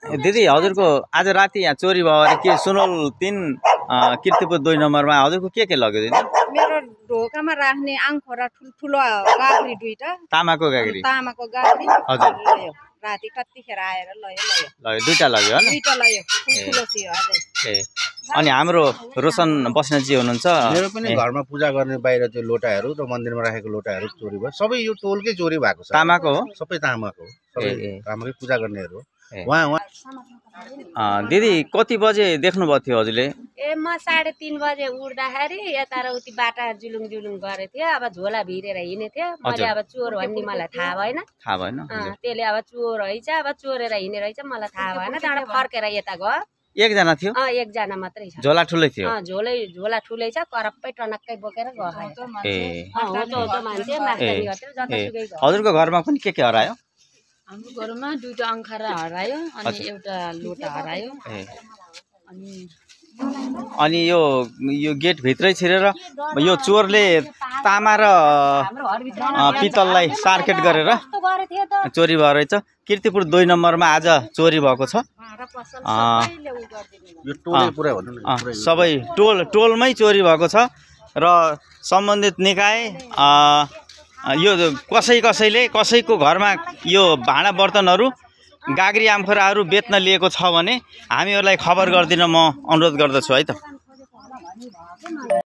दिदी हजुरको आज राति यहाँ चोरी भयो अरे के सुनौल 3 कीर्तिपुर 2 नम्बरमा हजुरको के लग्यो दिदी? मेरो ढोकामा राख्ने आङखोरा ठुलठुलो गाग्री दुईटा तामाको गाग्री हजुर लयो राति कतिखेर आएर लयो दुईटा लग्यो हैन दुईटा लयो ठुलठुलो थियो अझै अनि हाम्रो रोशन बस्नेतजी हुनुहुन्छ मेरो पनि घरमा पूजा गर्ने बाहिर त्यो लोटाहरू र मन्दिरमा राखेको लोटाहरू चोरी भयो सबै यो टोलकै चोरी भएको छ तामाको हो सबै तामाको सबै तामाकै पूजा गर्नेहरू दिदी कति बजे देख्नुभएको थियो हजुरले? म 3:30 बजे उड्दाखेरि यता र उति बाटा जुलुङ गरे थियो अब झोला भिरेर हिँडे थियो मैले अब चोर भन्ने मलाई थाहा भएन त्यसले अब चोर रहेछ अब चोरेर हिँडे रहेछ मलाई थाहा भएन त्यहाँबाट फर्केर यता गयो एकजना थियो एकजना मात्रै छ झोला ठुलै थियो झोला ठुलै छ करप्पै टनक्कै बोकेर गयो हजुरको घरमा पनि के हरायो? हाम्रो घरमा दुईटा अंखारा हरायो अनि एउटा लोटा हरायो अनि यो गेट भित्रै छिरेर यो चोरले तामा र पितललाई सार्केट गरेर चोरी भयो रहेछ। कीर्तिपुर 2 नम्बरमा आज चोरी भएको छ सबै टोलमै चोरी भएको छ र सम्बन्धित निकाय यो कसैले कसैको घरमा यो भाँडा बर्तनहरू गाग्री आमखोराहरू बेच्न लिएको छ भने हामीहरूलाई खबर गरिदिन म अनुरोध गर्दछु है त।